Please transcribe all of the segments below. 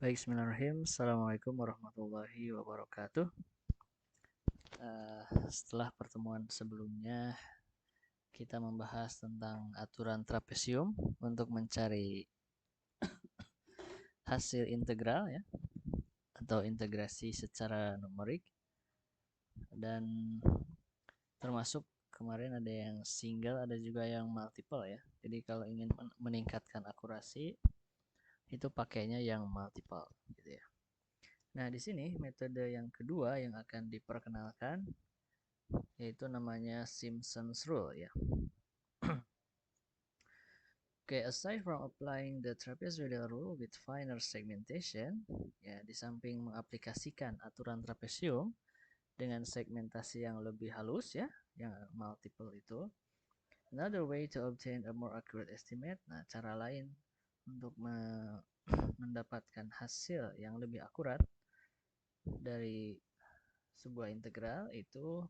Baik, bismillahirrahmanirrahim. Assalamualaikum warahmatullahi wabarakatuh. Setelah pertemuan sebelumnya, kita membahas tentang aturan trapesium untuk mencari hasil integral ya, atau integrasi secara numerik. Dan termasuk kemarin ada yang single, ada juga yang multiple ya. Jadi kalau ingin meningkatkan akurasi, itu pakainya yang multiple gitu ya. Nah, di sini metode yang kedua yang akan diperkenalkan yaitu namanya Simpson's Rule ya. Oke, aside from applying the trapezoidal rule with finer segmentation, ya di samping mengaplikasikan aturan trapesium dengan segmentasi yang lebih halus ya, yang multiple itu, another way to obtain a more accurate estimate. Nah, cara lain untuk mendapatkan hasil yang lebih akurat dari sebuah integral itu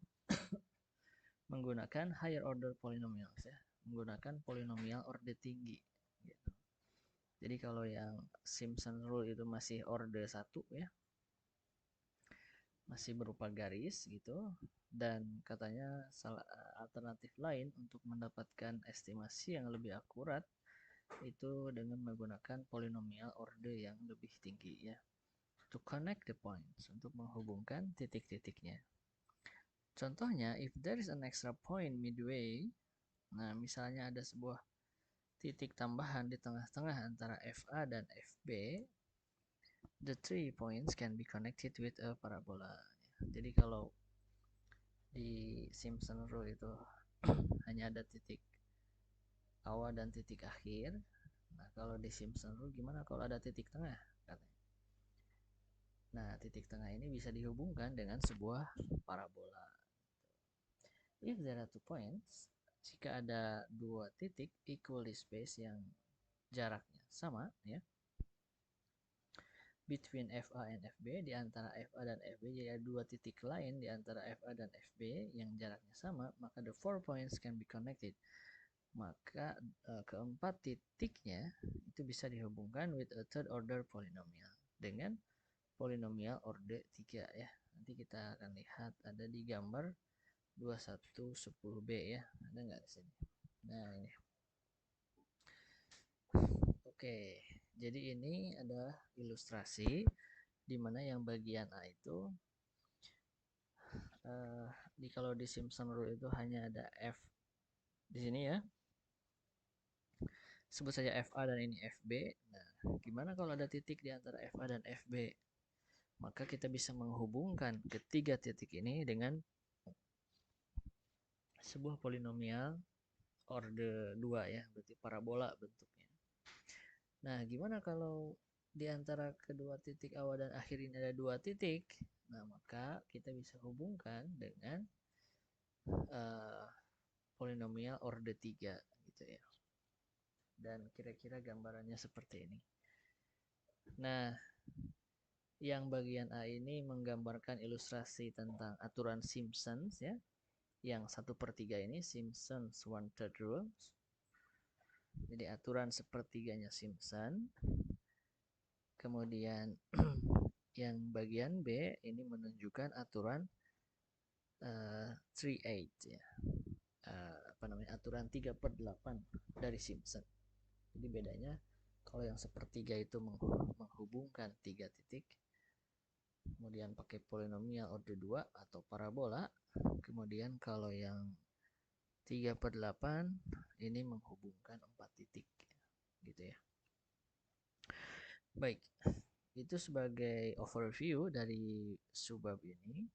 menggunakan higher order polynomials ya, menggunakan polinomial order tinggi gitu. Jadi kalau yang Simpson rule itu masih order 1 ya, masih berupa garis gitu, dan katanya alternatif lain untuk mendapatkan estimasi yang lebih akurat itu dengan menggunakan polinomial order yang lebih tinggi ya, to connect the points, untuk menghubungkan titik-titiknya. Contohnya, if there is an extra point midway, nah misalnya ada sebuah titik tambahan di tengah-tengah antara FA dan FB, the three points can be connected with a parabola. Jadi kalau di Simpson rule itu hanya ada titik awal dan titik akhir. Nah, kalau di Simpson rule gimana kalau ada titik tengah? Katanya. Nah, titik tengah ini bisa dihubungkan dengan sebuah parabola. If there are 2 points, jika ada dua titik equally spaced yang jaraknya sama ya, between FA and FB, di antara FA dan FB, jadi ada dua titik lain di antara FA dan FB yang jaraknya sama, maka the 4 points can be connected. Maka keempat titiknya itu bisa dihubungkan with a third order polynomial, dengan polinomial order 3 ya. Nanti kita akan lihat ada di gambar 2110B ya. Ada nggak di sini? Nah, ini. Oke, jadi ini adalah ilustrasi di mana yang bagian A itu kalau di Simpson rule itu hanya ada F di sini ya. Sebut saja FA dan ini FB. Nah, gimana kalau ada titik di antara FA dan FB? Maka kita bisa menghubungkan ketiga titik ini dengan sebuah polinomial order 2 ya, berarti parabola bentuknya. Nah, gimana kalau di antara kedua titik awal dan akhir ini ada dua titik? Nah, maka kita bisa hubungkan dengan uh, polinomial order 3 gitu ya. Dan kira-kira gambarannya seperti ini. Nah, yang bagian A ini menggambarkan ilustrasi tentang aturan Simpsons ya. Yang 1/3 ini Simpson's one-third rules. Jadi aturan sepertiganya Simpson. Kemudian yang bagian B ini menunjukkan aturan 3/8 ya. Aturan 3/8 dari Simpson. Jadi bedanya kalau yang sepertiga itu menghubungkan tiga titik, kemudian pakai polinomial order 2 atau parabola. Kemudian kalau yang 3/8 ini menghubungkan 4 titik gitu ya. Baik, itu sebagai overview dari subbab ini.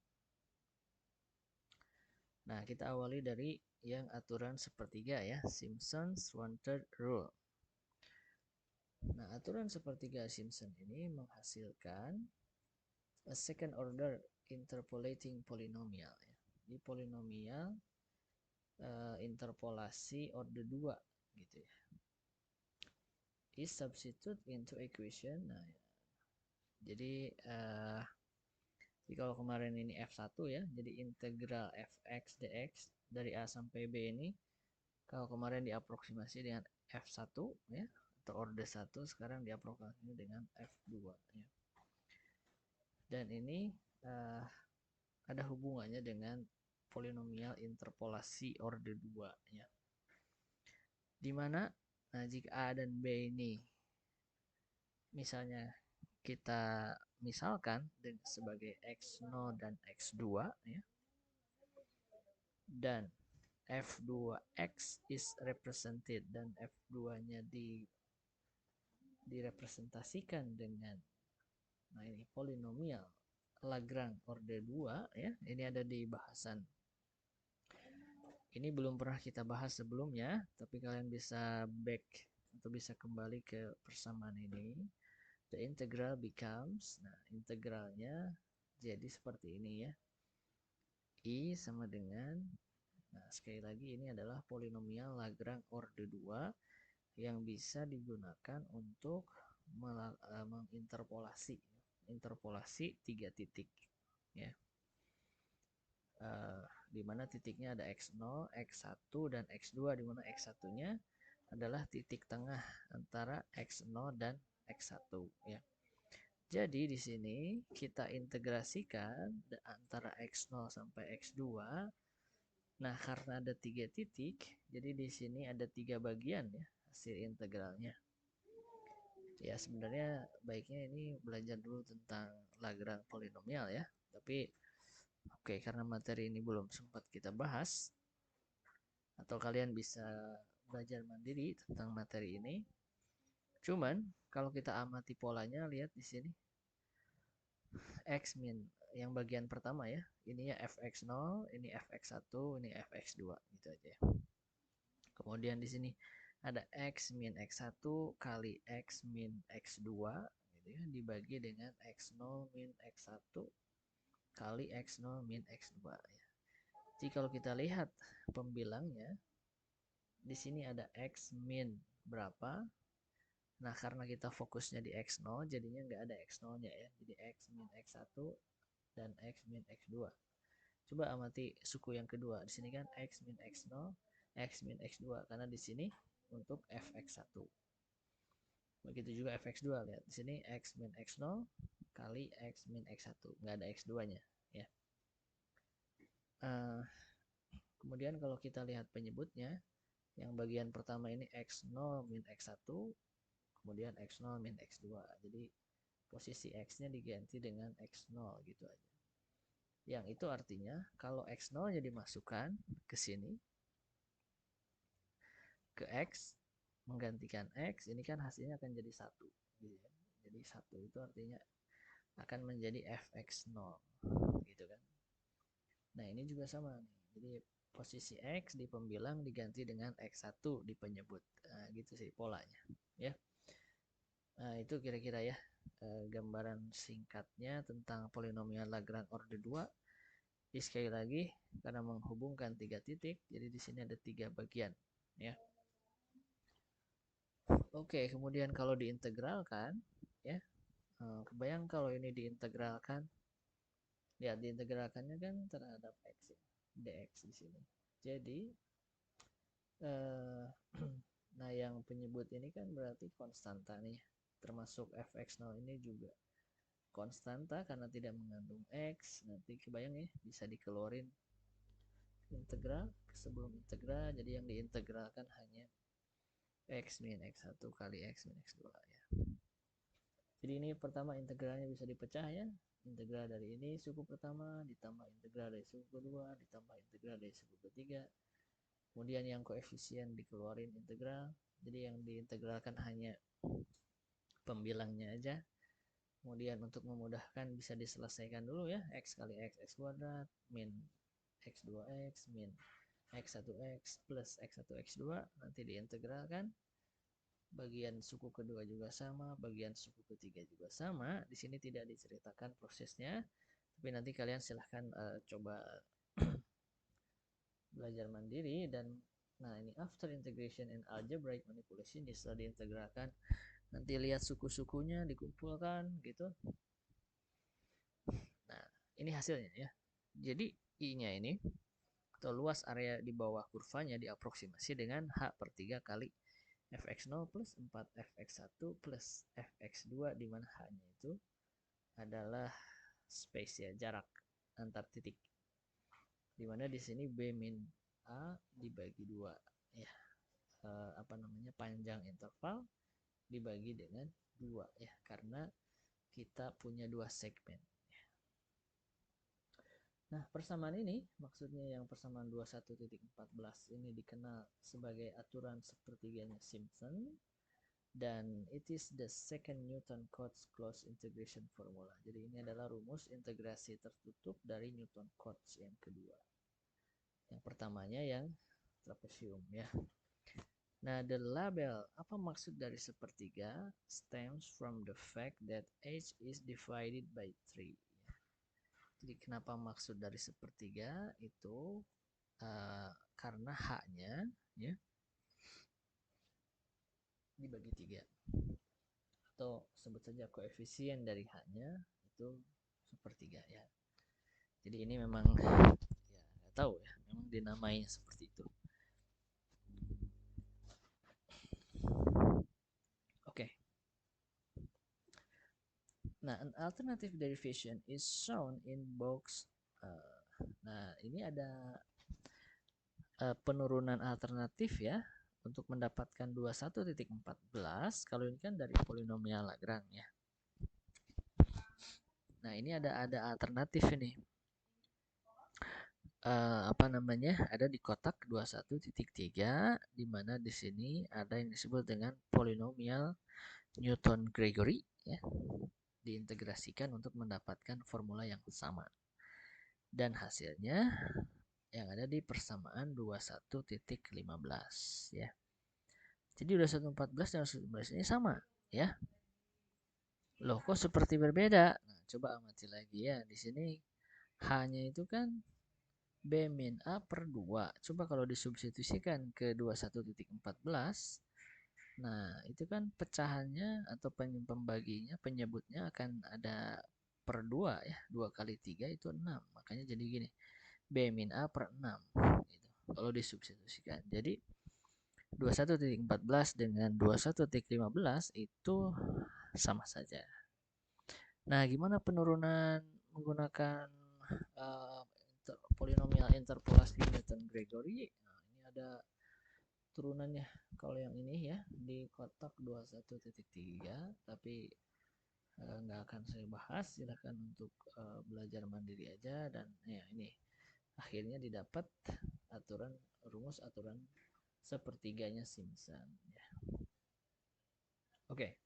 Nah, kita awali dari yang aturan sepertiga ya, Simpson's one-third rule. Nah, aturan sepertiga Simpson ini menghasilkan a second order interpolating polynomial ya. Ini polinomial interpolasi order 2 gitu ya. Is substitute into equation. Nah, jadi kalau kemarin ini F1 ya, jadi integral fx dx dari A sampai B ini kalau kemarin diaproksimasi dengan F1 ya, atau orde 1 sekarang diaproksimasi dengan F2 ya. Dan ini ada hubungannya dengan polinomial interpolasi orde 2 ya. Dimana jika A dan B ini misalnya kita misalkan sebagai X0 dan X2 ya, dan F2X is represented dan F2-nya direpresentasikan dengan ini polinomial Lagrange orde 2 ya. Ini ada di bahasan. Ini belum pernah kita bahas sebelumnya, tapi kalian bisa back atau bisa kembali ke persamaan ini. The integral becomes, nah integralnya jadi seperti ini ya. I sama dengan, nah sekali lagi ini adalah polinomial Lagrange orde 2 yang bisa digunakan untuk menginterpolasi tiga titik ya. Di mana titiknya ada X0, X1 dan X2, di mana X1-nya adalah titik tengah antara X0 dan X1 ya. Jadi di sini kita integrasikan antara X0 sampai X2. Nah, karena ada 3 titik, jadi di sini ada 3 bagian ya hasil integralnya. Ya sebenarnya baiknya ini belajar dulu tentang Lagrange polinomial ya. Tapi oke, karena materi ini belum sempat kita bahas, atau kalian bisa belajar mandiri tentang materi ini. Cuman kalau kita amati polanya, lihat di sini X min yang bagian pertama ya, ininya fx0, ini fx1, ini fx2 gitu aja ya. Kemudian di sini ada x min x1 kali x min x2 gitu ya, dibagi dengan x0 min x1 kali x0 min x2 ya. Jadi kalau kita lihat pembilangnya, di sini ada x min berapa. Nah, karena kita fokusnya di x0, jadinya nggak ada x0-nya ya. Jadi x min x1 dan x min x2. Coba amati suku yang kedua. Di sini kan x min x0, x min x2 karena di sini untuk fx1. Begitu juga fx2, lihat di sini x min x0 kali x min x1, nggak ada x2-nya ya. Kemudian kalau kita lihat penyebutnya, yang bagian pertama ini x0 min x1, kemudian x0 min x2. Jadi posisi x-nya diganti dengan x0 gitu aja. Yang itu artinya kalau x0-nya dimasukkan ke sini, ke x, menggantikan x, ini kan hasilnya akan jadi 1. Jadi 1 itu artinya akan menjadi fx0 gitu kan. Nah ini juga sama nih. Jadi posisi x di pembilang diganti dengan x1 di penyebut. Nah, gitu sih polanya ya. Nah, itu kira-kira ya gambaran singkatnya tentang polinomial Lagrange orde 2. Jadi sekali lagi karena menghubungkan 3 titik, jadi di sini ada 3 bagian ya. Oke, kemudian kalau diintegralkan ya. Kebayang kalau ini diintegralkan. Lihat diintegralkannya kan terhadap x ya, dx di sini. Jadi nah yang penyebut ini kan berarti konstanta nih, termasuk fx0 ini juga konstanta karena tidak mengandung x. Nanti kebayang ya, bisa dikeluarin integral sebelum integral, jadi yang diintegralkan hanya x min x1 kali x min x2 ya. Jadi ini pertama integralnya bisa dipecah ya. Integral dari ini suku pertama ditambah integral dari suku kedua ditambah integral dari suku ketiga. Kemudian yang koefisien dikeluarin integral. Jadi yang diintegralkan hanya pembilangnya aja. Kemudian untuk memudahkan bisa diselesaikan dulu ya. X kali x kuadrat min x2x min x1x plus x1x2 nanti diintegralkan. Bagian suku kedua juga sama, bagian suku ketiga juga sama. Di sini tidak diceritakan prosesnya, tapi nanti kalian silahkan coba belajar mandiri. Dan nah ini after integration and algebraic manipulation, setelah diintegralkan nanti lihat suku-sukunya dikumpulkan gitu. Nah ini hasilnya ya. Jadi I-nya ini atau luas area di bawah kurvanya diaproksimasi dengan H/3 kali fx0 plus 4fx1 plus fx2, di mana h-nya itu adalah space ya, jarak antar titik. Dimana di sini b min a dibagi 2 ya, panjang interval dibagi dengan 2 ya, karena kita punya 2 segmen. Nah, persamaan ini maksudnya yang persamaan 21.14 ini dikenal sebagai aturan sepertiganya Simpson, dan it is the second Newton-Cotes closed integration formula. Jadi ini adalah rumus integrasi tertutup dari Newton-Cotes yang kedua. Yang pertamanya yang trapesium ya. Nah, the label, apa maksud dari sepertiga, stems from the fact that h is divided by 3. Jadi kenapa maksud dari sepertiga itu karena h-nya ya dibagi 3, atau sebut saja koefisien dari h-nya itu sepertiga ya. Jadi ini memang ya nggak tahu ya, memang dinamainya seperti itu. Oke. Nah, an alternative derivation is shown in box. Nah, ini ada penurunan alternatif ya untuk mendapatkan 21.14. Kalau ini kan dari polinomial Lagrange ya. Nah, ini ada alternatif ini. Ada di kotak 21.3, di mana di sini ada yang disebut dengan polinomial Newton-Gregory ya, diintegrasikan untuk mendapatkan formula yang sama. Dan hasilnya yang ada di persamaan 21.15 ya. Jadi 21.14 dan 21.15 ini sama ya. Loh, kok seperti berbeda? Nah, coba amati lagi ya. Di sini H-nya itu kan B min A per 2. Coba kalau disubstitusikan ke 21.14. Nah, itu kan pecahannya atau pembaginya, penyebutnya akan ada per 2 ya. 2 kali 3 itu 6. Makanya jadi gini. B min A per 6. Gitu. Kalau disubstitusikan. Jadi 21.14 dengan 21.15 itu sama saja. Nah, gimana penurunan menggunakan polinomial interpolasi Newton-Gregory? Nah, ini ada turunannya. Kalau yang ini ya di kotak 21.3, tapi nggak akan saya bahas. Silahkan untuk belajar mandiri aja. Dan ya ini akhirnya didapat rumus aturan sepertiganya Simpson ya. Oke.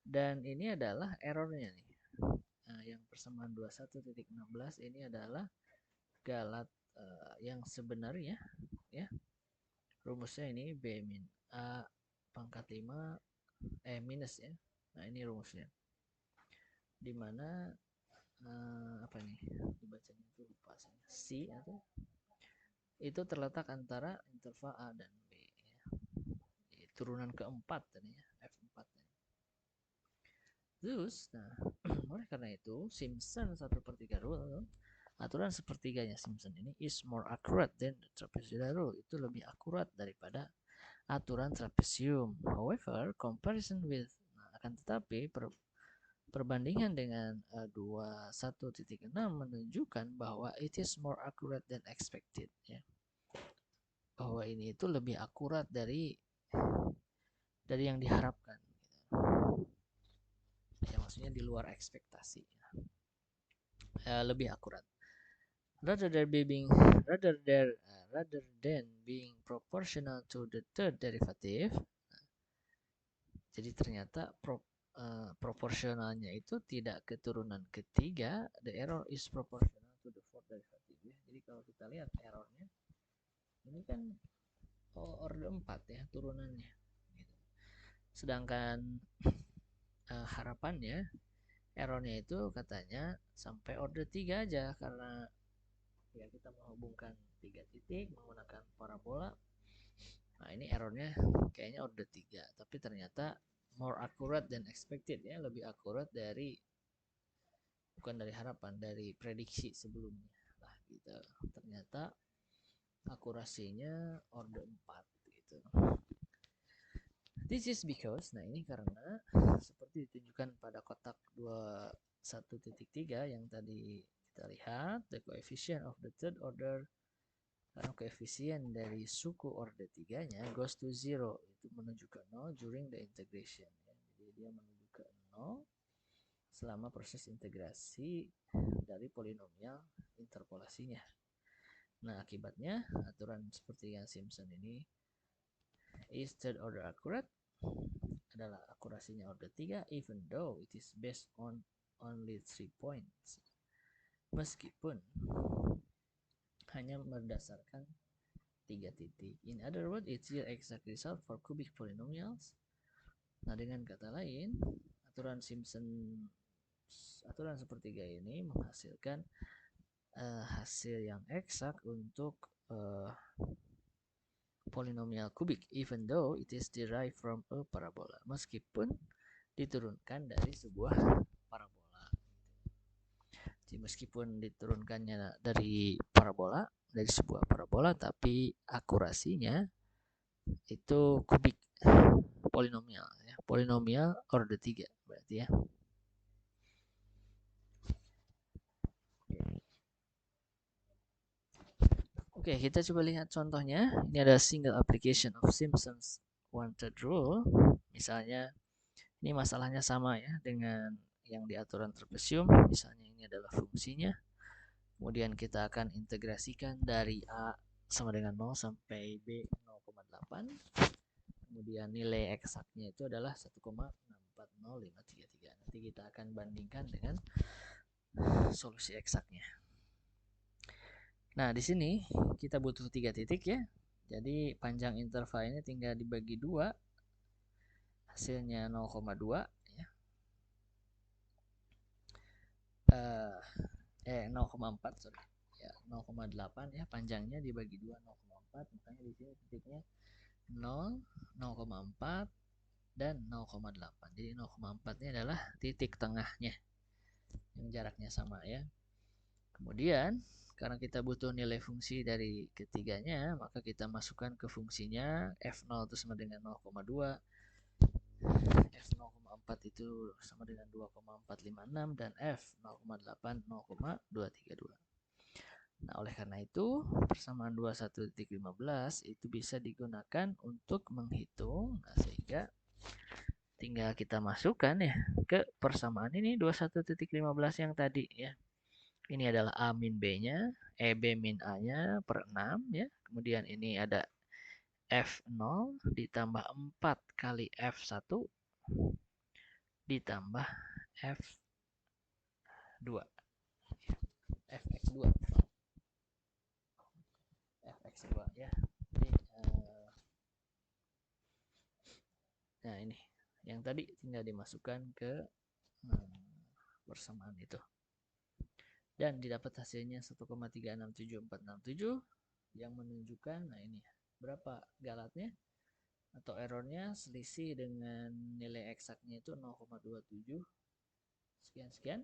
Dan ini adalah errornya nih. Nah, yang persamaan 21.16 ini adalah galat yang sebenarnya ya. Rumusnya ini B min A pangkat 5 minus ya. Nah, ini rumusnya. Dimana apa nih? Dibacanya itu lupa saya. C atau itu terletak antara interval A dan B ya. Turunan keempat tadinya F4. Thus, nah, oleh karena itu Simpson 1/3 rule, aturan sepertiganya Simpson ini is more accurate than the trapezoidal rule. Itu lebih akurat daripada aturan trapesium. However, comparison with, akan tetapi perbandingan dengan 21.6 menunjukkan bahwa it is more accurate than expected ya. Bahwa ini itu lebih akurat dari yang diharapkan. Ya, maksudnya di luar ekspektasi. Lebih akurat. Rather than being proportional to the third derivative, jadi ternyata proporsionalnya itu tidak keturunan ketiga. The error is proportional to the fourth derivative. Jadi kalau kita lihat errornya, ini kan order 4 ya turunannya. Gitu. Sedangkan harapannya errornya itu katanya sampai order 3 aja, karena ya kita menghubungkan 3 titik menggunakan parabola. Nah, ini errornya kayaknya order 3, tapi ternyata more accurate than expected ya, lebih akurat dari, bukan dari harapan, dari prediksi sebelumnya lah gitu. Ternyata akurasinya order 4 gitu. This is because, nah ini karena seperti ditunjukkan pada kotak 21.3 yang tadi kita lihat, the coefficient of the third order, karena koefisien dari suku order 3-nya goes to 0, itu menuju ke 0 during the integration. Ya. Jadi dia menuju ke 0 selama proses integrasi dari polinomial interpolasinya. Nah, akibatnya aturan seperti yang Simpson ini is third order accurate, adalah akurasinya order 3 even though it is based on only 3 points. Meskipun hanya berdasarkan 3 titik. In other words, it's the exact result for cubic polynomials. Nah, dengan kata lain, aturan Simpson, aturan sepertiga ini menghasilkan hasil yang eksak untuk polinomial kubik, even though it is derived from a parabola, meskipun diturunkan dari sebuah parabola. Jadi meskipun diturunkannya dari parabola, dari sebuah parabola, tapi akurasinya itu kubik polinomial, ya. Polinomial order 3 berarti ya. Oke, kita coba lihat contohnya. Ini ada single application of Simpson's one-third rule. Misalnya, ini masalahnya sama ya dengan yang di aturan trapesium. Misalnya ini adalah fungsinya. Kemudian kita akan integrasikan dari A sama dengan 0 sampai B 0,8. Kemudian nilai eksaknya itu adalah 1,640533. Nanti kita akan bandingkan dengan solusi eksaknya. Nah, di sini kita butuh 3 titik ya. Jadi panjang interval ini tinggal dibagi 2. Hasilnya 0,2 ya. 0,4 sorry. Ya, 0,8 ya, panjangnya dibagi 2 0,4, makanya di sini titiknya 0, 0,4 dan 0,8. Jadi 0,4 ini adalah titik tengahnya yang jaraknya sama ya. Kemudian karena kita butuh nilai fungsi dari ketiganya, maka kita masukkan ke fungsinya f0 itu sama dengan 0,2, f0,4 itu sama dengan 2,456 dan f0,8 0,232. Nah, oleh karena itu persamaan 21.15 itu bisa digunakan untuk menghitung. Nah, sehingga tinggal kita masukkan ya ke persamaan ini 21.15 yang tadi ya. Ini adalah A min B-nya, B min A-nya per 6 ya. Kemudian ini ada F0 ditambah 4 kali F1 ditambah F2. Fx2. Fx2 ya. Jadi, nah ini yang tadi tinggal dimasukkan ke persamaan itu. Dan didapat hasilnya 1,367467 yang menunjukkan, nah ini berapa galatnya atau errornya, selisih dengan nilai eksaknya itu 0,27 sekian-sekian,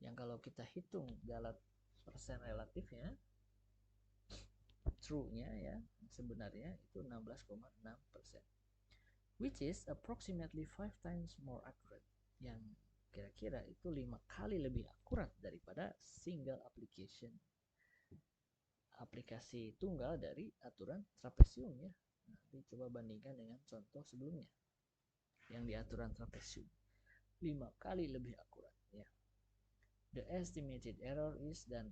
yang kalau kita hitung galat persen relatifnya, true-nya ya, sebenarnya itu 16,6%, which is approximately 5 times more accurate, yang kira-kira itu 5 kali lebih akurat daripada single aplikasi tunggal dari aturan trapesium ya. Nanti coba bandingkan dengan contoh sebelumnya yang di aturan trapesium, 5 kali lebih akurat ya. The estimated error is, dan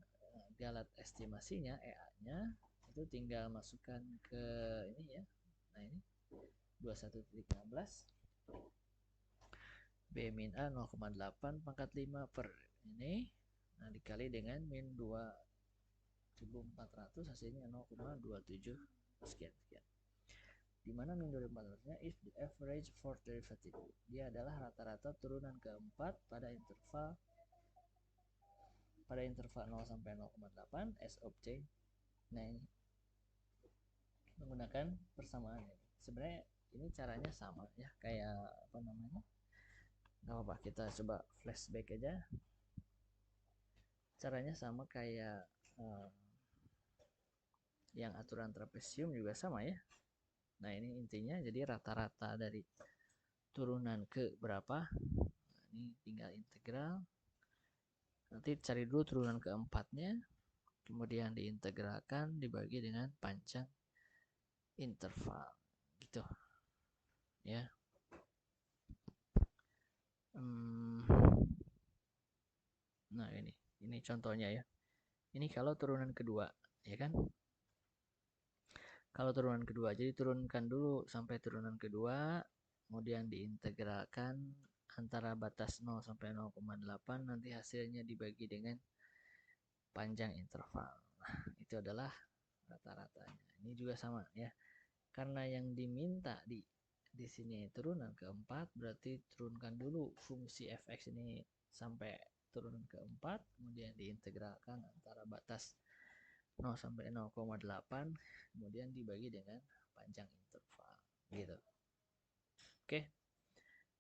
galat estimasinya EA-nya itu tinggal masukkan ke ini ya. Nah ini 21.16 B min A 0,8 pangkat 5 per ini, nah dikali dengan min 2400 hasilnya 0,27 sekian-sekian. Dimana min 2400-nya if the average fourth derivative, dia adalah rata-rata turunan keempat pada interval 0 sampai 0,8 as obtained. Nah ini menggunakan persamaan ini. Sebenarnya ini caranya sama ya, kayak apa namanya, nggak apa-apa, kita coba flashback aja. Caranya sama kayak Yang aturan trapesium juga sama ya. Nah ini intinya, jadi rata-rata dari turunan ke berapa, nah, ini tinggal integral, nanti cari dulu turunan keempatnya, kemudian diintegralkan dibagi dengan panjang interval gitu ya. Nah ini contohnya ya. Ini kalau turunan kedua ya kan. Kalau turunan kedua, jadi turunkan dulu sampai turunan kedua, kemudian diintegralkan antara batas 0 sampai 0,8, nanti hasilnya dibagi dengan panjang interval. Nah, itu adalah rata-ratanya. Ini juga sama ya. Karena yang diminta di sini turunan keempat, berarti turunkan dulu fungsi fx ini sampai turunan keempat, kemudian diintegralkan antara batas 0 sampai 0,8, kemudian dibagi dengan panjang interval gitu. Oke,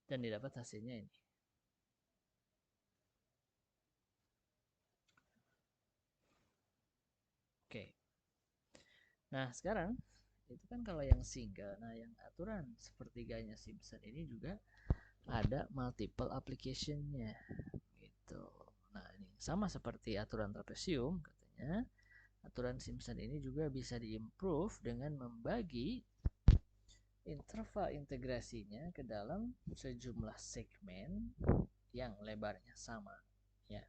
dan didapat hasilnya ini. Oke, nah sekarang itu kan kalau yang single. Nah yang aturan sepertiganya Simpson ini juga ada multiple application-nya gitu. Nah ini sama seperti aturan trapesium, katanya aturan Simpson ini juga bisa diimprove dengan membagi interval integrasinya ke dalam sejumlah segmen yang lebarnya sama ya.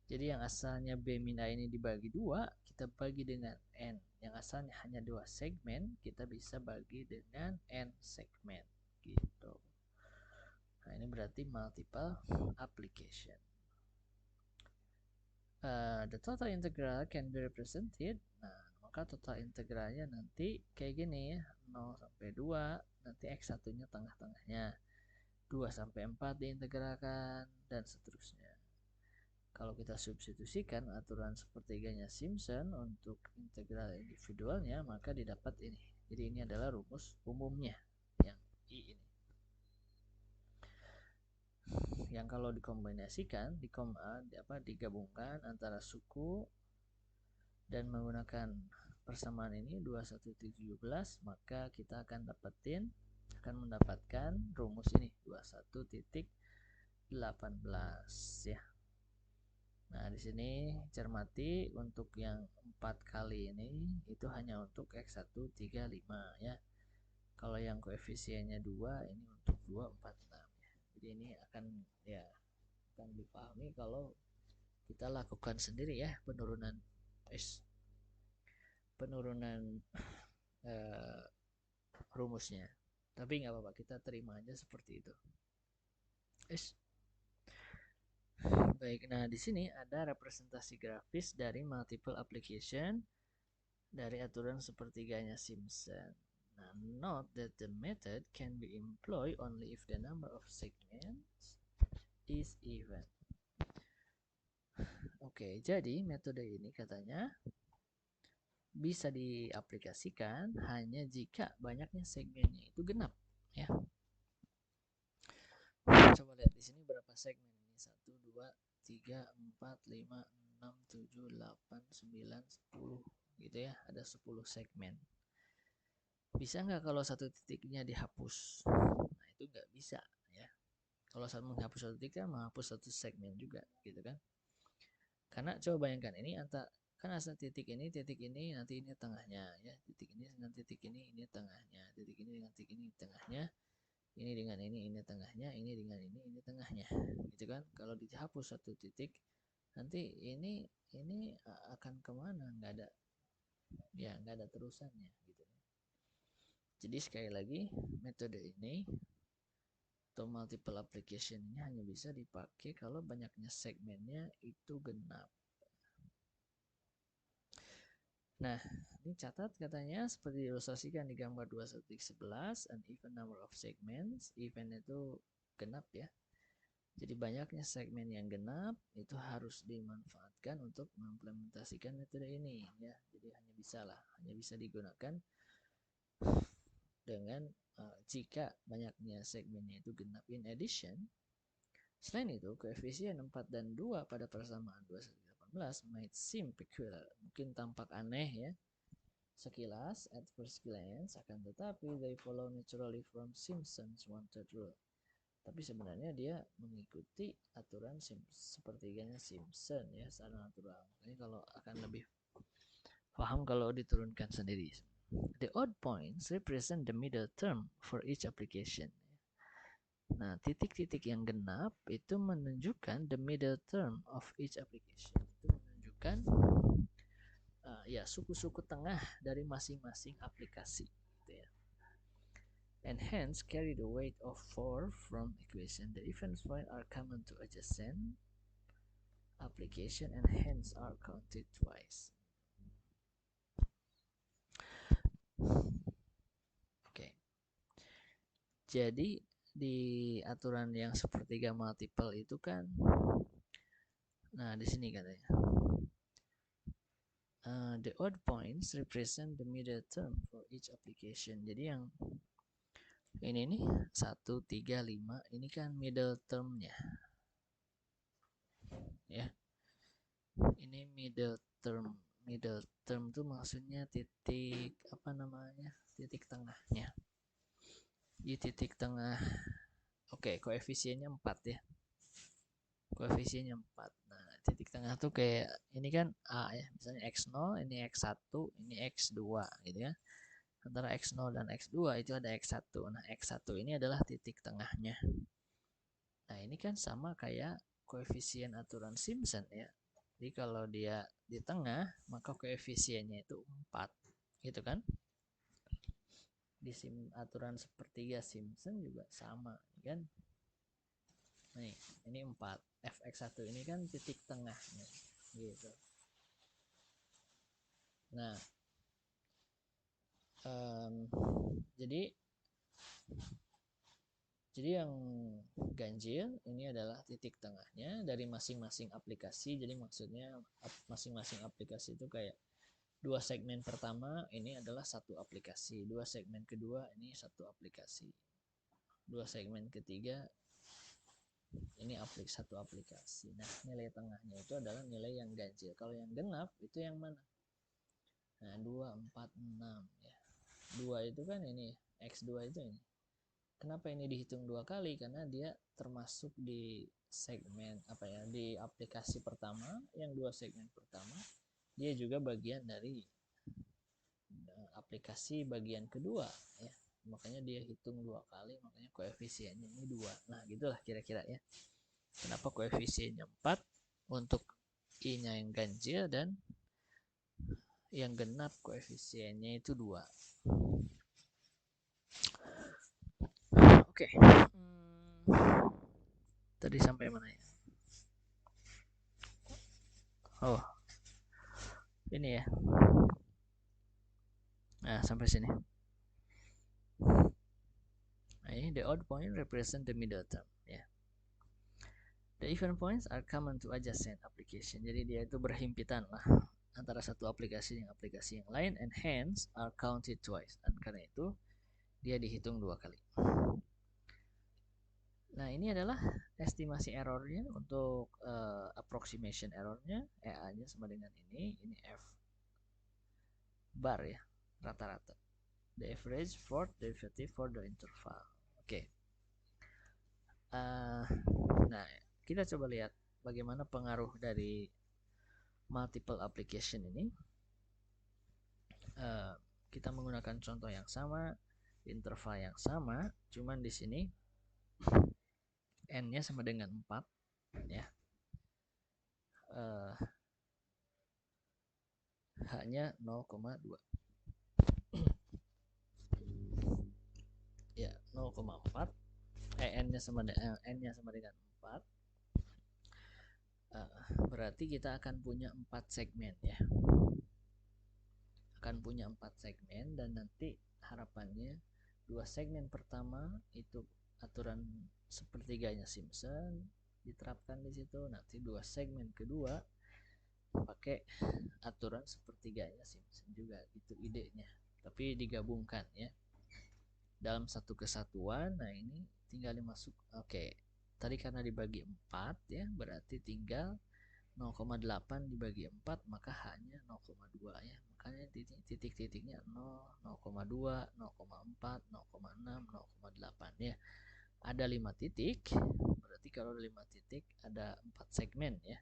Jadi yang asalnya B min A ini dibagi 2, kita bagi dengan N. Yang asalnya hanya 2 segmen, kita bisa bagi dengan N segmen gitu. Nah ini berarti multiple application. The total integral can be represented. Nah, maka total integralnya nanti kayak gini ya, 0 sampai 2, nanti X1-nya tengah-tengahnya. 2 sampai 4 diintegralkan dan seterusnya. Kalau kita substitusikan aturan sepertiganya Simpson untuk integral individualnya, maka didapat ini. Jadi ini adalah rumus umumnya yang I ini. Yang kalau dikombinasikan, digabungkan antara suku dan menggunakan persamaan ini 2117, maka kita akan mendapatkan rumus ini 21.18 ya. Nah, di sini cermati untuk yang 4 kali ini itu hanya untuk X135 ya. Kalau yang koefisiennya 2 ini untuk 246 ya. Jadi ini akan dipahami kalau kita lakukan sendiri ya penurunan rumusnya. Tapi nggak apa-apa, kita terima aja seperti itu. Baik, nah di sini ada representasi grafis dari multiple application dari aturan sepertiganya Simpson. Nah, note that the method can be employed only if the number of segments is even. Oke, jadi metode ini katanya bisa diaplikasikan hanya jika banyaknya segmennya itu genap, ya. Coba lihat di sini berapa segmen ini. 1, 2, 3, 4, 5, 6, 7, 8, 9, 10 gitu ya. Ada 10 segmen. Bisa nggak kalau satu titiknya dihapus? Nah itu nggak bisa ya. Kalau saat menghapus satu titik kan menghapus satu segmen juga gitu kan. Karena coba bayangkan ini kan asal titik ini nanti ini tengahnya ya, titik ini dengan titik ini tengahnya, titik ini dengan titik ini tengahnya, ini dengan ini tengahnya, ini dengan ini tengahnya gitu kan. Kalau dihapus satu titik nanti ini akan kemana, nggak ada terusannya gitu. Jadi sekali lagi metode ini atau multiple application ini hanya bisa dipakai kalau banyaknya segmennya itu genap. Nah, ini catat katanya seperti diilustrasikan di gambar 21.11, an even number of segments. Even itu genap ya. Jadi banyaknya segmen yang genap itu harus dimanfaatkan untuk mengimplementasikan metode ini ya. Jadi hanya bisa digunakan dengan jika banyaknya segmennya itu genap. In addition, selain itu, koefisien 4 dan 2 pada persamaan 21.18 might seem peculiar, mungkin tampak aneh ya sekilas at first glance, akan tetapi they follow naturally from Simpson's one-third rule. Tapi sebenarnya dia mengikuti aturan sepertiganya Simpson ya secara natural. Makanya kalau akan lebih paham kalau diturunkan sendiri. The odd points represent the middle term for each application. Nah, titik-titik yang genap itu menunjukkan the middle term of each application. Itu menunjukkan ya suku-suku tengah dari masing-masing aplikasi. Gitu ya. And hence carry the weight of 4 from equation. The difference points are common to adjacent application and hence are counted twice. Oke. Jadi di aturan yang sepertiga multiple itu kan, nah di sini katanya the odd points represent the middle term for each application. Jadi yang ini nih 1, 3, 5 ini kan middle termnya ya. Ini middle term tuh maksudnya titik apa namanya, titik tengahnya. Di titik tengah, oke, koefisiennya 4 ya, koefisiennya 4. Nah, titik tengah tuh kayak ini kan A ya, misalnya X0, ini X1, ini X2 gitu ya. Antara X0 dan X2 itu ada X1. Nah, X1 ini adalah titik tengahnya. Nah, ini kan sama kayak koefisien aturan Simpson ya. Jadi kalau dia di tengah, maka koefisiennya itu 4. Gitu kan? Di aturan sepertiga Simpson juga sama kan? Nih, ini 4. Fx1 ini kan titik tengahnya. Gitu. Nah, jadi yang ganjil ini adalah titik tengahnya dari masing-masing aplikasi. Jadi maksudnya masing-masing aplikasi itu kayak dua segmen pertama ini adalah satu aplikasi, dua segmen kedua ini satu aplikasi, dua segmen ketiga ini satu aplikasi. Nah, nilai tengahnya itu adalah nilai yang ganjil. Kalau yang genap itu yang mana? Nah, 2, 4, 6 ya. 2 itu kan ini, X2 itu ini. Kenapa ini dihitung 2 kali? Karena dia termasuk di segmen apa ya, di aplikasi pertama, yang 2 segmen pertama. Dia juga bagian dari aplikasi bagian kedua ya. Makanya dia hitung 2 kali, makanya koefisiennya ini 2. Nah, gitulah kira-kira ya. Kenapa koefisiennya 4 untuk I-nya yang ganjil dan yang genap koefisiennya itu 2. Oke. Tadi sampai mana ya? Oh. Ini ya. Nah, sampai sini. Nah, ini the odd point represent the middle term ya. The even points are common to adjacent application. Jadi dia itu berhimpitan lah antara satu aplikasi dengan aplikasi yang lain, and hence are counted twice. Dan karena itu dia dihitung 2 kali. Nah, ini adalah estimasi errornya untuk approximation errornya. EA-nya sama dengan ini F bar ya, rata-rata. The average for derivative for the interval. Oke. Nah, kita coba lihat bagaimana pengaruh dari multiple application ini. Kita menggunakan contoh yang sama, interval yang sama, cuman di sini n-nya sama dengan 4 ya. H-nya 0,2. Ya, 0,4. n-nya sama dengan 4. Berarti kita akan punya 4 segmen ya. Akan punya 4 segmen, dan nanti harapannya 2 segmen pertama itu aturan sepertiganya Simpson diterapkan di situ. Nanti 2 segmen kedua pakai aturan sepertiganya Simpson juga, gitu idenya. Tapi digabungkan ya dalam satu kesatuan. Nah, ini tinggal dimasuk. Oke. Tadi karena dibagi 4 ya, berarti tinggal 0,8 dibagi 4 maka hanya 0,2 ya. Makanya titik-titiknya 0, 0,2, 0,4, 0,6, 0,8 ya. Ada 5 titik, berarti kalau ada 5 titik ada 4 segmen ya.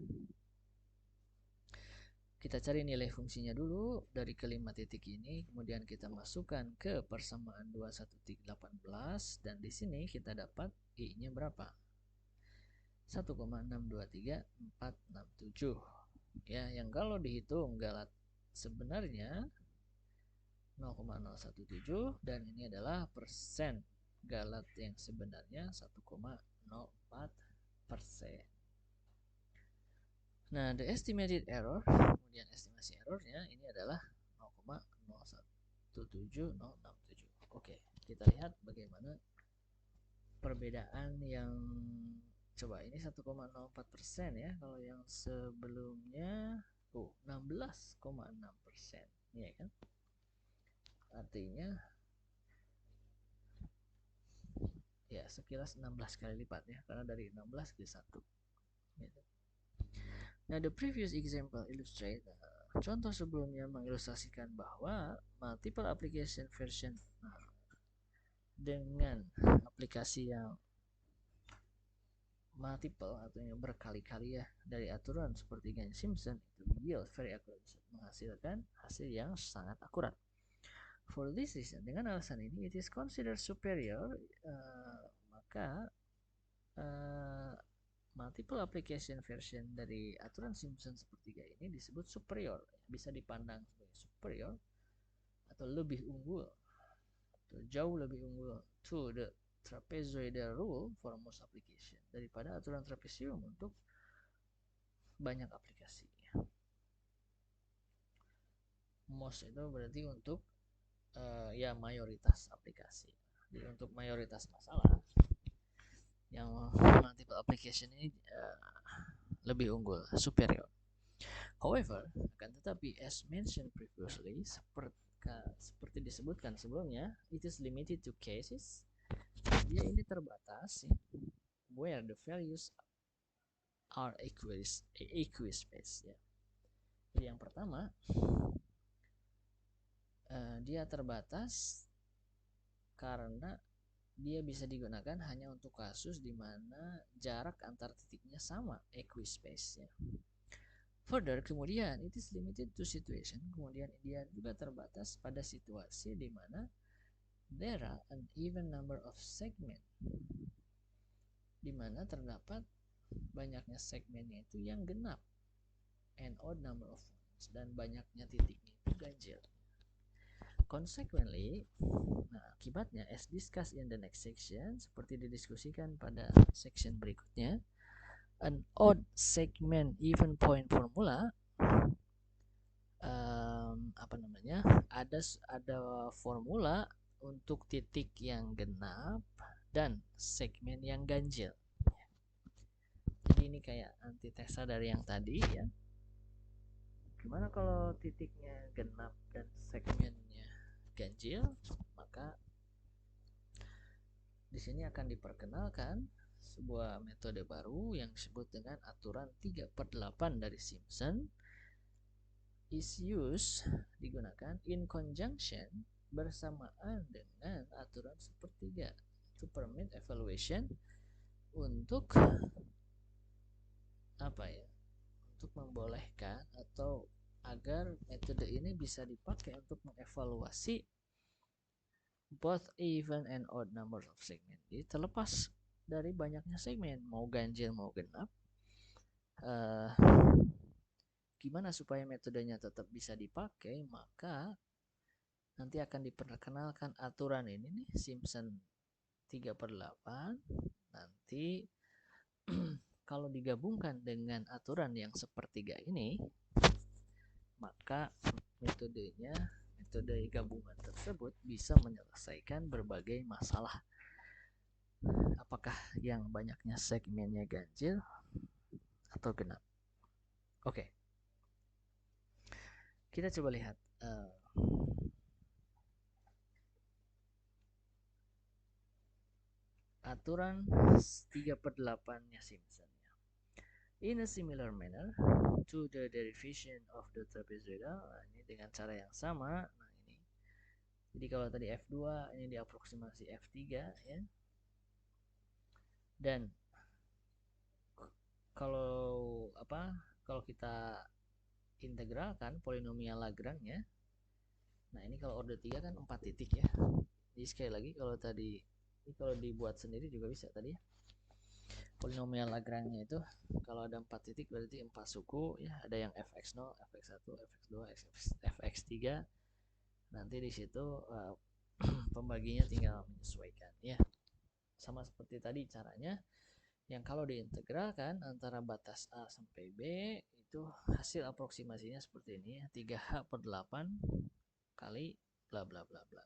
Kita cari nilai fungsinya dulu dari kelima titik ini, kemudian kita masukkan ke persamaan 21,18 dan di sini kita dapat I-nya berapa? 1,623467 ya, yang kalau dihitung galat sebenarnya 0,017 dan ini adalah persen galat yang sebenarnya 1,04%. Nah, the estimated error, kemudian estimasi errornya ini adalah 0,017067. Oke, kita lihat bagaimana perbedaan yang coba ini 1,04% ya. Kalau yang sebelumnya 16,6%, ya kan? Artinya ya sekilas 16 kali lipat ya, karena dari 16 ke 1. Gitu. Nah, the previous example illustrate contoh sebelumnya mengilustrasikan bahwa multiple application version dengan aplikasi yang multiple atau yang berkali-kali ya dari aturan seperti Gain Simpson itu yield very accurate, menghasilkan hasil yang sangat akurat. For this reason, dengan alasan ini it is considered superior, maka multiple application version dari aturan Simpson sepertiga ini disebut superior, bisa dipandang sebagai superior atau lebih unggul atau jauh lebih unggul to the trapezoidal rule for most application daripada aturan trapesium untuk banyak aplikasi. Most itu berarti untuk ya mayoritas aplikasi. Jadi untuk mayoritas masalah yang multiple application ini lebih unggul, superior. However, akan tetapi as mentioned previously, seperti disebutkan sebelumnya, it is limited to cases. Dia ini terbatas ya, where the values are equispaced ya. Jadi yang pertama, dia terbatas karena dia bisa digunakan hanya untuk kasus di mana jarak antar titiknya sama, equispaced ya. Further, kemudian it is limited to situation, kemudian dia juga terbatas pada situasi di mana there are an even number of segment, di mana terdapat banyaknya segmennya itu yang genap, and odd number of points, dan banyaknya titiknya itu ganjil. Consequently, nah akibatnya as discussed in the next section, seperti didiskusikan pada section berikutnya, an odd segment even point formula ada formula untuk titik yang genap dan segmen yang ganjil. Jadi ini kayak antitesa dari yang tadi ya. Gimana kalau titiknya genap dan segmennya ganjil? Maka di sini akan diperkenalkan sebuah metode baru yang disebut dengan aturan 3/8 dari Simpson, is used, digunakan in conjunction, bersamaan dengan aturan sepertiga, to permit evaluation, untuk apa ya, untuk membolehkan atau agar metode ini bisa dipakai untuk mengevaluasi both even and odd number of segment. Jadi terlepas dari banyaknya segmen, mau ganjil mau genap, gimana supaya metodenya tetap bisa dipakai, maka nanti akan diperkenalkan aturan ini nih, Simpson 3/8. Nanti kalau digabungkan dengan aturan yang sepertiga ini, maka metode gabungan tersebut bisa menyelesaikan berbagai masalah. Apakah yang banyaknya segmennya ganjil atau genap? Oke. Kita coba lihat aturan 3/8-nya Simpson. In a similar manner to the derivation of the trapezoidal, nah, ini dengan cara yang sama. Nah, ini. Jadi kalau tadi F2 ini diaproksimasi F3 ya. Dan kalau kalau kita integralkan polinomial Lagrange ya. Nah, ini kalau order 3 kan 4 titik ya. Jadi sekali lagi kalau tadi ini kalau dibuat sendiri juga bisa tadi ya. Polinomial Lagrange itu kalau ada 4 titik berarti 4 suku ya, ada yang fx0, fx1, fx2, fx3. Nanti di situ pembaginya tinggal menyesuaikan ya. Sama seperti tadi caranya. Yang kalau diintegralkan antara batas A sampai B itu hasil aproksimasinya seperti ini ya, 3h/8 kali bla bla bla bla.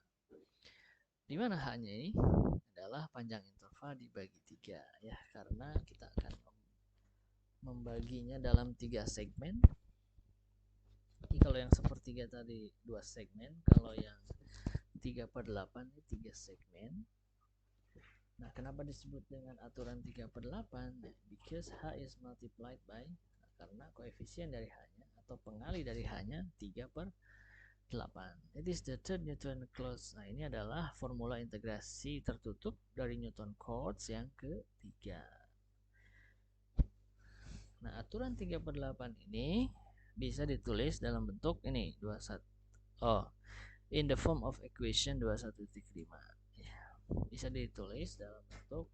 Di mana H-nya ini adalah panjang interval dibagi 3 ya, karena kita akan membaginya dalam 3 segmen. Jadi kalau yang sepertiga tadi 2 segmen, kalau yang 3/8 ini 3 segmen. Nah, kenapa disebut dengan aturan 3/8? Because H is multiplied by, karena koefisien dari H-nya atau pengali dari H-nya 3/8. It is the third Newton clause. Nah, ini adalah formula integrasi tertutup dari Newton codes yang ketiga. Nah, aturan 3/8 ini bisa ditulis dalam bentuk ini 21. In the form of equation 21.5. Bisa ditulis dalam bentuk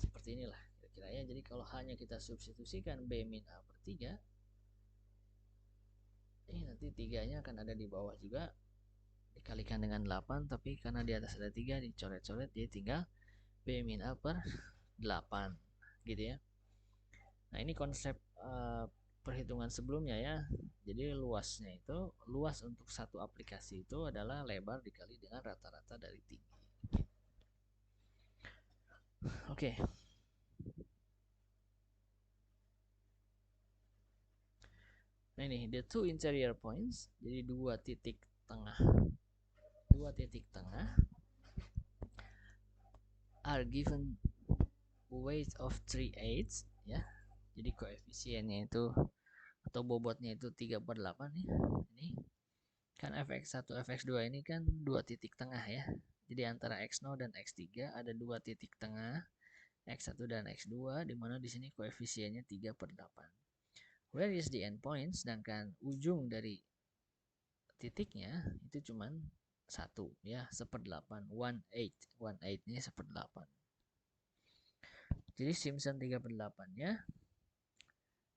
seperti inilah kira-kira ya. Jadi kalau hanya kita substitusikan B min A per 3, nanti 3-nya akan ada di bawah juga, dikalikan dengan 8, tapi karena di atas ada 3 dicoret-coret, dia tinggal B min A per 8 gitu ya. Nah, ini konsep perhitungan sebelumnya ya. Jadi luasnya itu, luas untuk satu aplikasi itu adalah lebar dikali dengan rata-rata dari tinggi. Oke. Nah, ini the two interior points, jadi dua titik tengah are given weight of 3/8 ya. Jadi koefisiennya itu atau bobotnya itu 3/8 nih. Ini kan fx1 fx2 ini kan dua titik tengah ya. Jadi antara x0 dan x3 ada dua titik tengah, x1 dan x2, di mana di sini koefisiennya 3/8. Where is the end point? Sedangkan ujung dari titiknya itu cuman 1 ya, 1/8, 1/8 ini 1/8. Jadi Simpson 3/8-nya.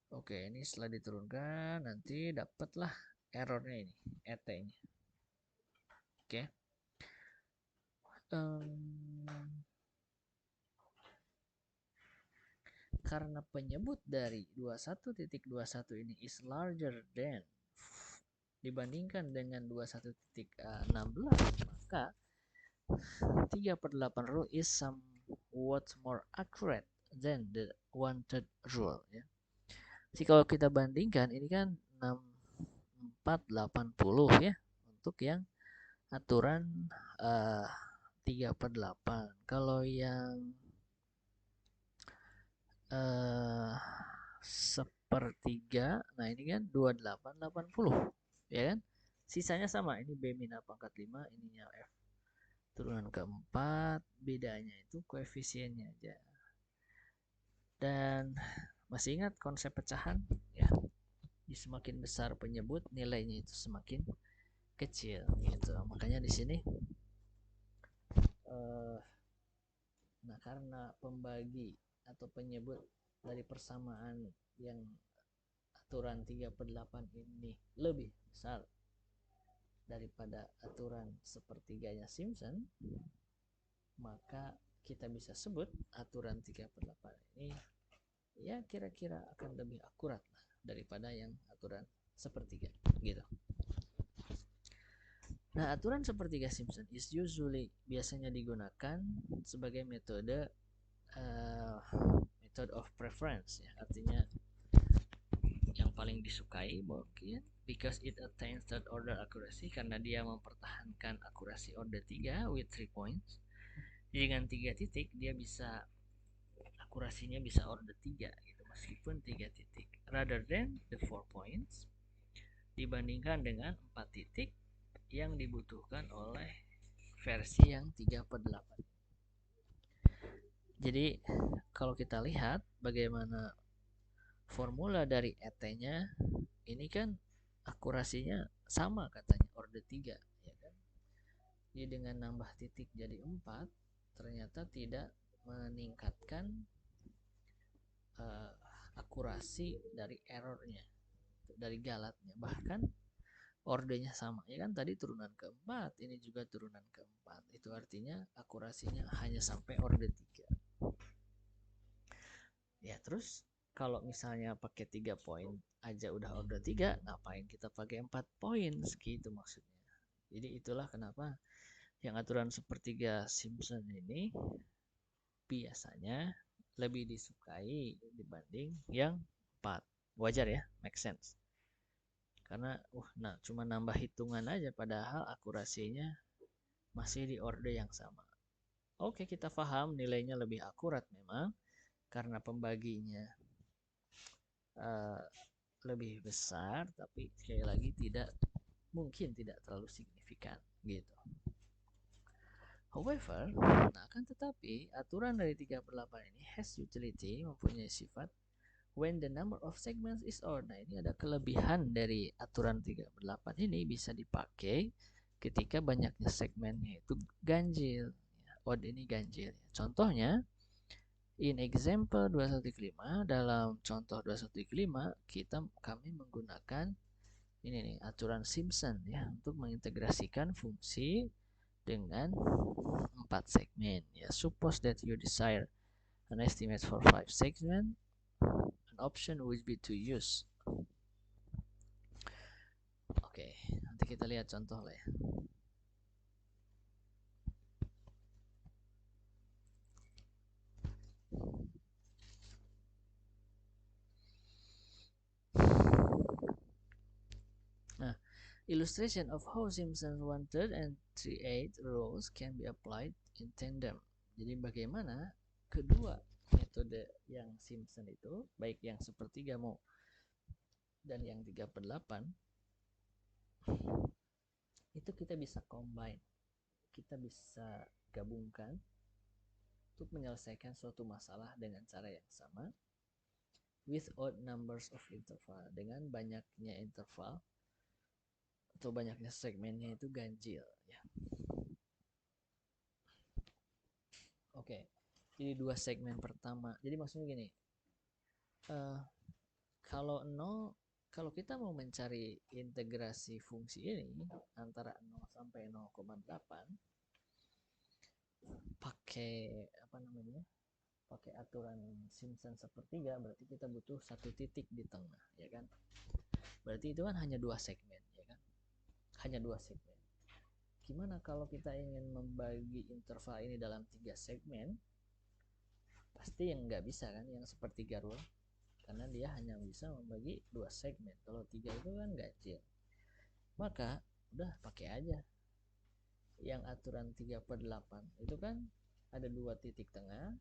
Oke, ini setelah diturunkan nanti dapatlah errornya ini, ET-nya. Oke. Karena penyebut dari 21.21 ini is larger than dibandingkan dengan 21.16, maka 3/8 rule is somewhat more accurate than the wanted rule ya. Jadi kalau kita bandingkan ini kan 6480 ya untuk yang aturan 3/8. Kalau yang sepertiga, nah ini kan 2880 ya kan, sisanya sama, ini B min A pangkat 5, ininya F turunan keempat, bedanya itu koefisiennya aja. Dan masih ingat konsep pecahan ya, semakin besar penyebut nilainya itu semakin kecil gitu. Makanya di sini nah karena pembagi atau penyebut dari persamaan yang aturan 3/8 ini lebih besar daripada aturan sepertiganya Simpson, maka kita bisa sebut aturan 3/8 ini ya kira-kira akan lebih akurat lah daripada yang aturan sepertiga gitu. Nah, aturan sepertiga Simpson is usually biasanya digunakan sebagai metode method of preference ya, artinya yang paling disukai mungkin because it attains third order accuracy, karena dia mempertahankan akurasi order 3 with 3 points. Jadi dengan 3 titik dia bisa akurasinya bisa order 3 gitu, meskipun 3 titik, rather than the 4 points, dibandingkan dengan 4 titik yang dibutuhkan oleh versi yang 3/8. Jadi kalau kita lihat bagaimana formula dari ET-nya, ini kan akurasinya sama katanya, order 3 ya kan. Jadi dengan nambah titik jadi 4 ternyata tidak meningkatkan akurasi dari errornya, dari galatnya, bahkan ordernya sama ya kan, tadi turunan keempat, ini juga turunan keempat, itu artinya akurasinya hanya sampai order 3 ya. Terus kalau misalnya pakai 3 poin aja udah order 3, ngapain kita pakai 4 poin segitu maksudnya. Jadi itulah kenapa yang aturan sepertiga Simpson ini biasanya lebih disukai dibanding yang 4. Wajar ya, make sense. Karena cuma nambah hitungan aja padahal akurasinya masih di order yang sama. Oke, kita paham nilainya lebih akurat memang karena pembaginya lebih besar, tapi sekali lagi mungkin tidak terlalu signifikan gitu. However, akan tetapi aturan dari 3/8 ini has utility, mempunyai sifat when the number of segments is odd. Nah, ini ada kelebihan dari aturan 3/8 ini, bisa dipakai ketika banyaknya segmennya itu ganjil. Odd ini ganjil. Contohnya, in example 215, dalam contoh 215 kami menggunakan ini nih, aturan Simpson ya, untuk mengintegrasikan fungsi dengan 4 segmen ya. Suppose that you desire an estimate for 5 segment, an option would be to use. Oke, nanti kita lihat contoh lah ya. Nah, illustration of how Simpson's 1/3 and 3/8 rules can be applied in tandem. Jadi bagaimana kedua metode yang Simpson itu, baik yang sepertiga mau dan yang 3/8, itu kita bisa combine, kita bisa gabungkan untuk menyelesaikan suatu masalah dengan cara yang sama with odd numbers of interval, dengan banyaknya interval atau banyaknya segmennya itu ganjil ya. Oke, jadi dua segmen pertama, jadi maksudnya gini, kalau kita mau mencari integrasi fungsi ini antara 0 sampai 0,8 pakai pakai aturan Simpson sepertiga, berarti kita butuh satu titik di tengah ya kan. Berarti itu kan hanya 2 segmen ya kan, hanya 2 segmen. Gimana kalau kita ingin membagi interval ini dalam 3 segmen? Pasti yang nggak bisa kan yang sepertiga rule, karena dia hanya bisa membagi 2 segmen. Kalau 3 itu kan ganjil. Maka udah pakai aja yang aturan 3/8 itu kan ada 2 titik tengah,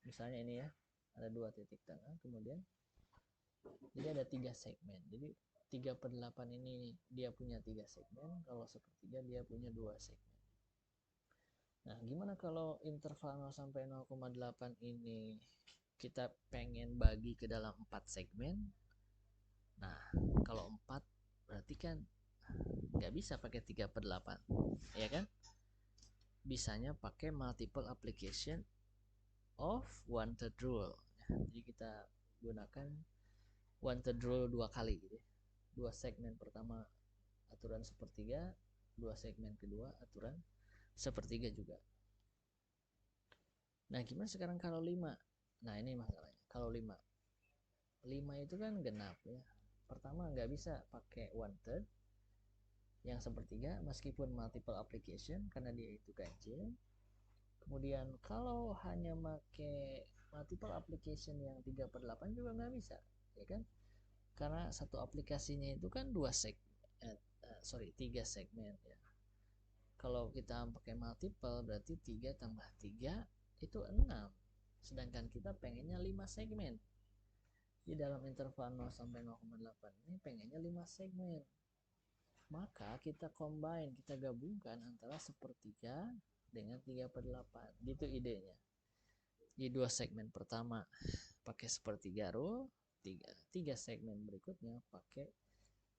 misalnya ini ya, ada 2 titik tengah, kemudian jadi ada 3 segmen. Jadi 3/8 ini dia punya 3 segmen, kalau sepertiga dia punya 2 segmen. Nah, gimana kalau interval 0 sampai 0,8 ini kita pengen bagi ke dalam 4 segmen? Nah, kalau 4 berarti kan nggak bisa pakai 3/8 ya kan, bisanya pakai multiple application of 1/3 rule. Jadi kita gunakan 1/3 rule 2 kali gitu ya. 2 segmen pertama aturan sepertiga, 2 segmen kedua aturan sepertiga juga. Nah, gimana sekarang kalau 5? Nah, ini masalahnya. Kalau 5 itu kan genap ya. Pertama nggak bisa pakai 1/3 yang sepertiga meskipun multiple application karena dia itu ganjil. Kemudian kalau hanya pakai multiple application yang 3/8 juga nggak bisa ya kan, karena satu aplikasinya itu kan 3 segmen ya. Kalau kita pakai multiple berarti 3 tambah 3 itu 6. Sedangkan kita pengennya 5 segmen. Di dalam interval 0 sampai 0,8 ini pengennya 5 segmen. Maka kita combine, kita gabungkan antara sepertiga dengan 3/8. Gitu idenya. Di dua segmen pertama pakai sepertiga rule, tiga segmen berikutnya pakai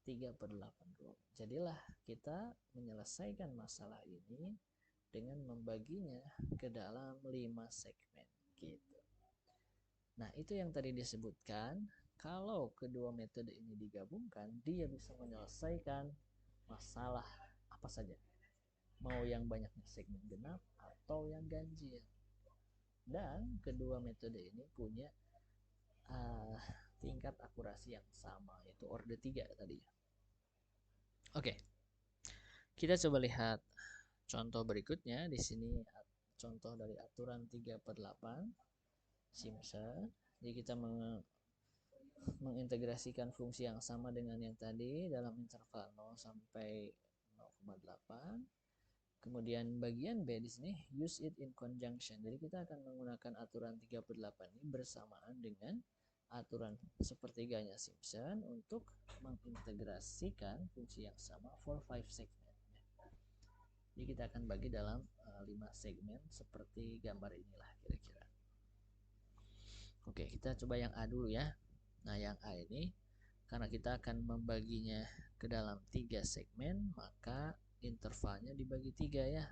3/8 rule. Jadilah kita menyelesaikan masalah ini dengan membaginya ke dalam 5 segmen gitu. Nah, itu yang tadi disebutkan, kalau kedua metode ini digabungkan, dia bisa menyelesaikan masalah apa saja. Mau yang banyaknya segmen genap atau yang ganjil. Dan kedua metode ini punya tingkat akurasi yang sama, yaitu order 3 tadi. Oke. Kita coba lihat contoh berikutnya. Di sini contoh dari aturan 3/8 Simpson. Jadi kita mengintegrasikan fungsi yang sama dengan yang tadi dalam interval 0 sampai 0,8. Kemudian bagian B di sini use it in conjunction. Jadi kita akan menggunakan aturan 3/8 ini bersamaan dengan aturan sepertiganya Simpson untuk mengintegrasikan fungsi yang sama for 5 segment. Jadi kita akan bagi dalam 5 segmen seperti gambar inilah kira-kira. Oke, kita coba yang A dulu ya. Nah, yang A ini karena kita akan membaginya ke dalam 3 segmen, maka intervalnya dibagi 3 ya.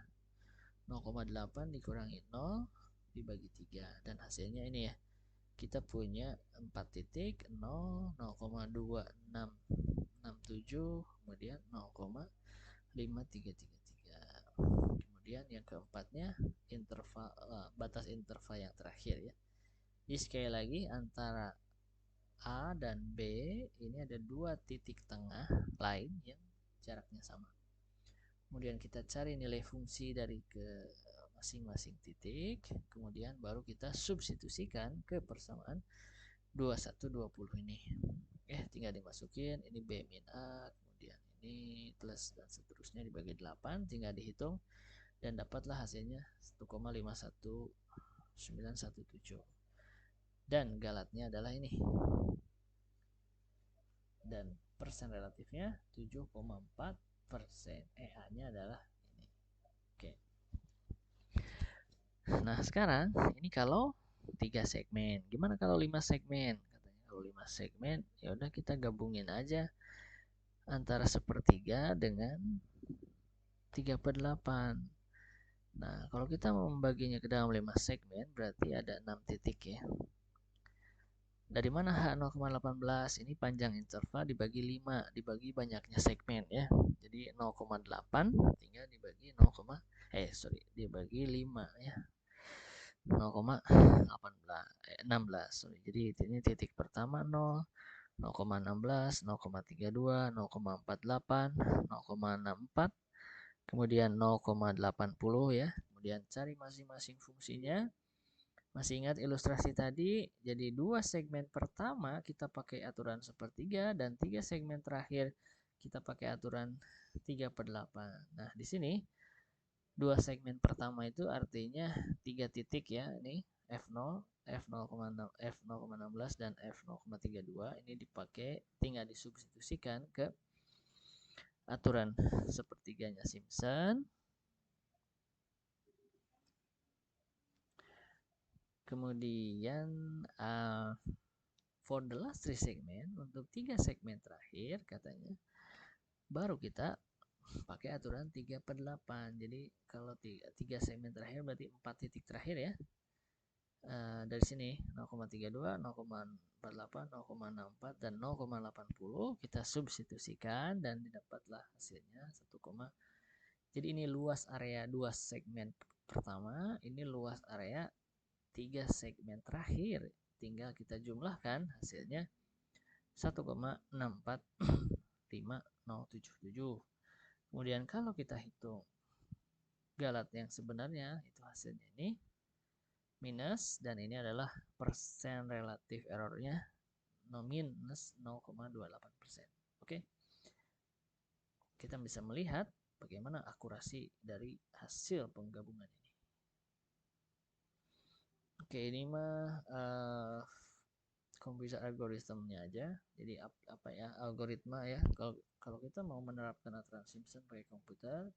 0,8 dikurangi 0 dibagi 3. Dan hasilnya ini ya. Kita punya 4 titik, 0, 0,2667, kemudian 0,5333. Kemudian yang keempatnya interval batas interval yang terakhir ya. Jadi sekali lagi antara A dan B ini ada dua titik tengah lain yang jaraknya sama. Kemudian kita cari nilai fungsi dari ke masing-masing titik, kemudian baru kita substitusikan ke persamaan 2120 ini. Tinggal dimasukin ini B min A, kemudian ini plus dan seterusnya dibagi 8, tinggal dihitung dan dapatlah hasilnya 1,51917. Dan galatnya adalah ini. Dan persen relatifnya 7,4%. EA-nya adalah ini. Oke. Nah, sekarang ini kalau 3 segmen. Gimana kalau 5 segmen? Katanya kalau 5 segmen, ya udah kita gabungin aja antara sepertiga dengan 3/8. Nah, kalau kita membaginya ke dalam 5 segmen, berarti ada 6 titik ya. Dari mana H0,18? Ini panjang interval dibagi 5, dibagi banyaknya segmen ya. Jadi 0,8 tinggal dibagi dibagi 5 ya. 0,16. Jadi ini titik pertama 0, 0,16, 0,32, 0,48, 0,64, kemudian 0,80 ya. Kemudian cari masing-masing fungsinya. Masih ingat ilustrasi tadi? Jadi dua segmen pertama kita pakai aturan sepertiga dan 3 segmen terakhir kita pakai aturan 3/8. Nah, di sini dua segmen pertama itu artinya 3 titik ya, ini F0, F0,16 dan F0,32 ini dipakai, tinggal disubstitusikan ke aturan sepertiganya Simpson. Kemudian for the last 3 segmen, untuk 3 segmen terakhir katanya baru kita pakai aturan 3/8. Jadi kalau 3 segmen terakhir berarti 4 titik terakhir ya. Dari sini 0,32, 0,48, 0,64 dan 0,80 kita substitusikan dan didapatlah hasilnya 1, jadi ini luas area 2 segmen pertama, ini luas area 3 segmen terakhir. Tinggal kita jumlahkan hasilnya 1,645077. Kemudian kalau kita hitung galat yang sebenarnya itu hasilnya ini minus, dan ini adalah persen relatif errornya minus 0,28%. Oke. Kita bisa melihat bagaimana akurasi dari hasil penggabungan ini. Oke, ini mah computer algorithmnya aja. Jadi apa ya, algoritma ya. Kalau kita mau menerapkan aturan Simpson pakai komputer,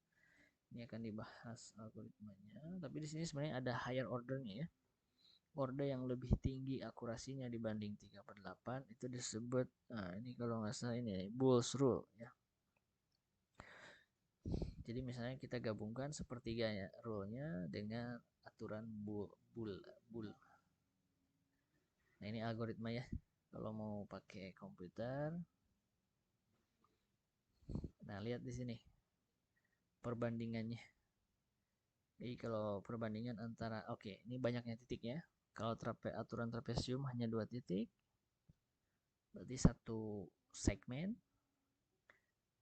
ini akan dibahas algoritmanya. Tapi di sini sebenarnya ada higher ordernya ya. Order yang lebih tinggi akurasinya dibanding 3/8 itu disebut, nah ini kalau nggak salah ini Bool's rule ya. Jadi misalnya kita gabungkan sepertiganya rule-nya dengan aturan Bool. Nah ini algoritma ya. Kalau mau pakai komputer, nah lihat di sini perbandingannya. Jadi kalau perbandingan antara, oke, ini banyaknya titiknya. Kalau aturan trapesium hanya 2 titik, berarti satu segmen.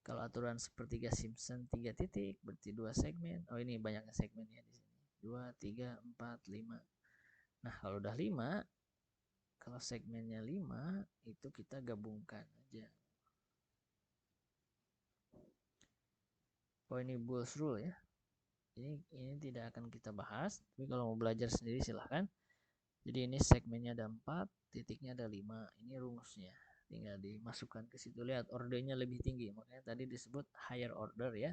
Kalau aturan sepertiga Simpson 3 titik, berarti 2 segmen. Oh ini banyaknya segmennya di sini. 2, 3, 4, 5. Nah kalau udah 5, kalau segmennya 5, itu kita gabungkan aja. Oh ini Bool's rule ya. Ini tidak akan kita bahas, tapi kalau mau belajar sendiri silahkan. Jadi ini segmennya ada 4, titiknya ada 5. Ini rumusnya. Tinggal dimasukkan ke situ. Lihat ordernya lebih tinggi. Makanya tadi disebut higher order ya.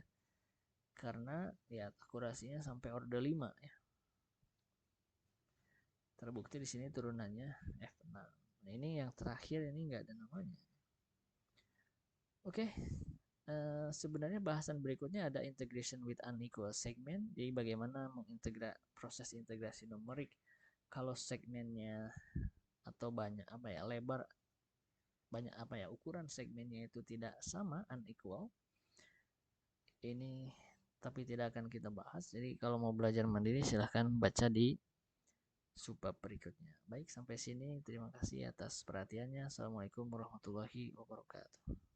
Karena lihat akurasinya sampai order 5 ya. Terbukti di sini turunannya F6. Nah, ini yang terakhir ini enggak ada namanya. Oke. Sebenarnya bahasan berikutnya ada integration with unequal segment. Jadi bagaimana proses integrasi numerik kalau segmennya atau banyak lebar banyak ukuran segmennya itu tidak sama, unequal. Ini tapi tidak akan kita bahas. Jadi kalau mau belajar mandiri silahkan baca di subbab berikutnya. Baik, sampai sini terima kasih atas perhatiannya. Assalamualaikum warahmatullahi wabarakatuh.